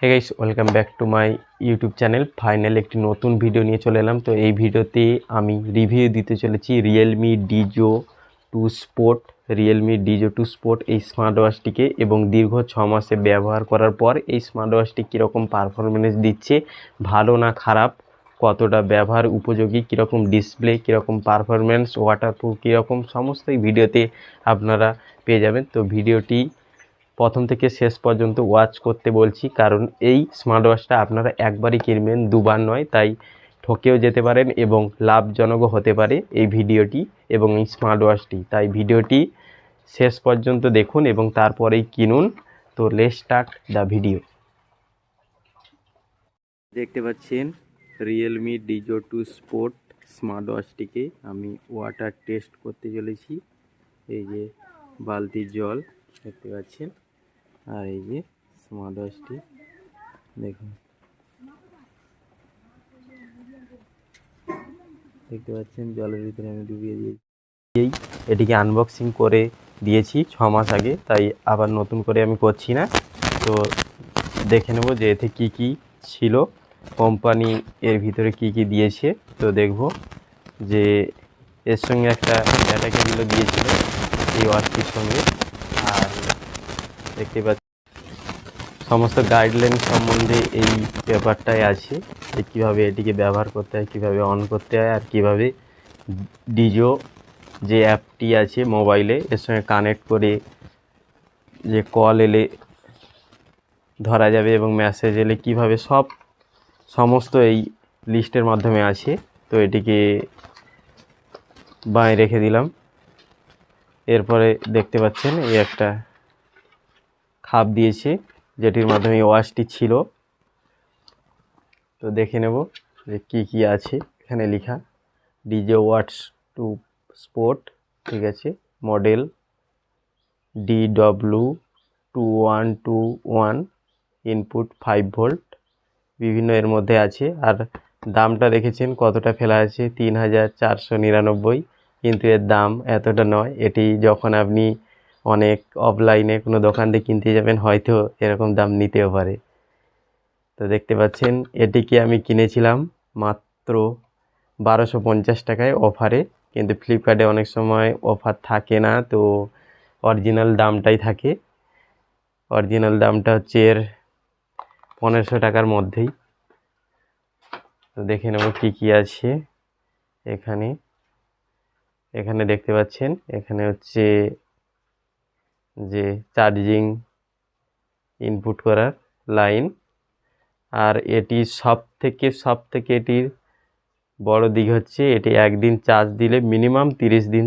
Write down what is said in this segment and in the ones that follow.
Hey guys, welcome back to my YouTube channel. Final একটি নতুন video নিয়ে চলে এলাম। তো এই ভিডিওতে আমি রিভিউ দিতে চলেছি রিয়েলমি ডিজো টু স্পোর্ট এই স্মার্ট ওয়াচটিকে, এবং দীর্ঘ 6 মাসে ব্যবহার করার পর এই স্মার্ট ওয়াচটি কীরকম পারফরমেন্স দিচ্ছে, ভালো না খারাপ, কতটা ব্যবহার উপযোগী, কীরকম ডিসপ্লে, কীরকম পারফরমেন্স, ওয়াটারপ্রুফ কীরকম, সমস্ত এই ভিডিওতে আপনারা পেয়ে যাবেন। তো ভিডিওটি প্রথম থেকে শেষ পর্যন্ত ওয়াচ করতে বলছি, কারণ এই স্মার্ট ওয়াচটা আপনারা একবারই কিনবেন, দুবার নয়। তাই ঠকেও যেতে পারেন এবং লাভজনকও হতে পারে এই ভিডিওটি এবং এই স্মার্ট ওয়াচটি। তাই ভিডিওটি শেষ পর্যন্ত দেখুন এবং তারপরেই কিনুন। তো লেটস স্টার্ট দ্য ভিডিও। দেখতে পাচ্ছেন Realme Dizo two sport smart ওয়াচটিকে আমি ওয়াটার টেস্ট করতে চলেছি। এই যে বালতির জল দেখতে পাচ্ছেন, আর এই যে স্মার্ট ওয়াচটি দেখুন, দেখতে পাচ্ছেন জলের ভিতরে আমি ডুবিয়ে দিয়েছি। এটিকে আনবক্সিং করে দিয়েছি 6 মাস আগে, তাই আবার নতুন করে আমি করছি না। তো দেখে নেব যে এতে কি কি ছিল, কোম্পানি এর ভিতরে কি কি দিয়েছে। তো দেখব যে এর সঙ্গে একটা ডেটা কেবলও দিয়েছিল এই ওয়াচটির সঙ্গে। আর দেখতে পাচ্ছি সমস্ত গাইডলাইন সম্বন্ধে এই পেপারটাই আছে, যে কীভাবে এটিকে ব্যবহার করতে হয়, কীভাবে অন করতে হয়, আর কীভাবে ডিজো যে অ্যাপটি আছে মোবাইলে এর সঙ্গে কানেক্ট করে যে কল এলে ধরা যাবে এবং মেসেজ এলে কীভাবে, সমস্ত এই লিস্টের মাধ্যমে আছে। তো এটিকে বাঁয়ে রেখে দিলাম। এরপরে দেখতে পাচ্ছেন এই একটা খাপ দিয়েছে, যেটির মাধ্যমে ওয়াচটি ছিল। তো দেখে নেব যে কি কি আছে। এখানে লেখা ডিজে ওয়াচ টু স্পোর্ট, ঠিক আছে, মডেল DW2121, ইনপুট 5 ভোল্ট, বিভিন্ন এর মধ্যে আছে। আর দামটা দেখেছেন কতটা ফেলা আছে, 3499। কিন্তু এর দাম এতটা নয়। এটি যখন আপনি অনেক অফলাইনে কোনো দোকান দিয়ে কিনতে যাবেন, হয়তো এরকম দাম নিতেও পারে। তো দেখতে পাচ্ছেন এটিকে আমি কিনেছিলাম মাত্র 1250 টাকায় অফারে, কিন্তু ফ্লিপকার্টে অনেক সময় অফার থাকে না, তো অরিজিনাল দামটাই থাকে। অরিজিনাল দামটা হচ্ছে এর 1500 টাকার মধ্যেই। তো দেখে নেব কী কী আছে এখানে। এখানে দেখতে পাচ্ছেন এখানে হচ্ছে যে চার্জিং ইনপুট করার লাইন। আর এটি সব থেকে এটির বড় দিক হচ্ছে এটি একদিন চার্জ দিলে মিনিমাম 30 দিন,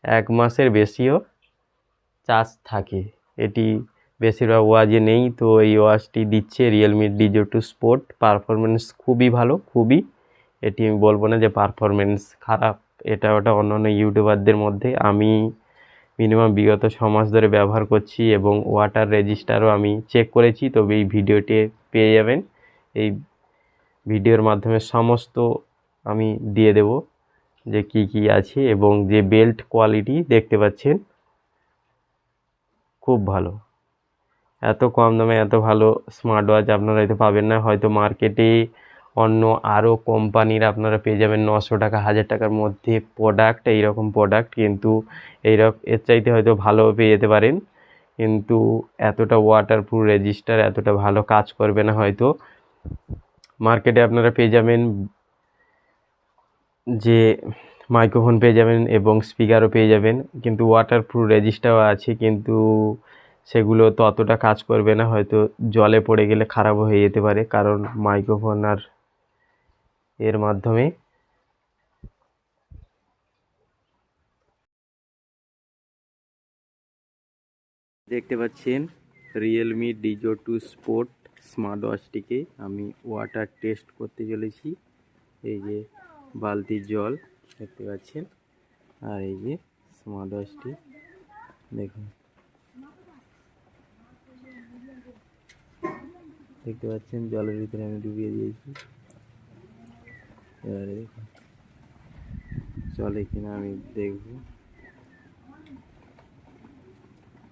1 মাসের বেশিও চার্জ থাকে। এটি বেশিরভাগ ওয়াচে নেই, তো এই ওয়াচটি দিচ্ছে Realme Dizo two sport. Performance খুবই ভালো, খুবই। এটি আমি বলবো না যে পারফরমেন্স খারাপ, এটা ওটা অন্যান্য ইউটিউবারদের মধ্যে। আমি মিনিমাম বিগত 6 মাস ধরে ব্যবহার করছি এবং ওয়াটার রেজিস্টারও আমি চেক করেছি। তবে এই ভিডিওটি পেয়ে যাবেন, এই ভিডিওর মাধ্যমে সমস্ত আমি দিয়ে দেব যে কি কি আছে। এবং যে বেল্ট কোয়ালিটি দেখতে পাচ্ছেন খুব ভালো। এত কম দামে এত ভালো স্মার্ট ওয়াচ আপনারা এতে পাবেন না। হয়তো মার্কেটে অন্য আরও কোম্পানির আপনারা পেয়ে যাবেন 900 টাকা 1000 টাকার মধ্যে প্রোডাক্ট, এইরকম প্রোডাক্ট, কিন্তু এর চাইতে হয়তো ভালো পেয়ে যেতে পারেন। কিন্তু এতটা ওয়াটারপ্রুফ রেজিস্টার এতটা ভালো কাজ করবে না হয়তো। মার্কেটে আপনারা পেয়ে যাবেন যে মাইক্রোফোন পেয়ে যাবেন এবং স্পিকারও পেয়ে যাবেন, কিন্তু ওয়াটারপ্রুফ রেজিস্টারও আছে, কিন্তু সেগুলো তো অতটা কাজ করবে না, হয়তো জলে পড়ে গেলে খারাপও হয়ে যেতে পারে, কারণ মাইক্রোফোন আর এর মাধ্যমে। দেখতে পাচ্ছেন Realme Dizo two sport smart ওয়াচটিকে আমি ওয়াটার টেস্ট করতে চলেছি। এই যে বালতির জল দেখতে পাচ্ছেন, আর এই যে স্মার্ট ওয়াচটি দেখুন, দেখতে পাচ্ছেন জলের ভিতরে আমি ডুবিয়ে দিয়েছি। এবারে দেখুন চলে কিনা আমি দেখব।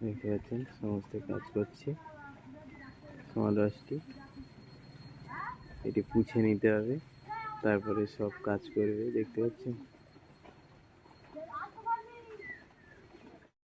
দেখতে পাচ্ছেন সমস্ত কাজ করছে। স্মার্ট ওয়াচটি। এটি পুছে নিতে হবে, তারপরে সব কাজ করবে, দেখতে পাচ্ছেন।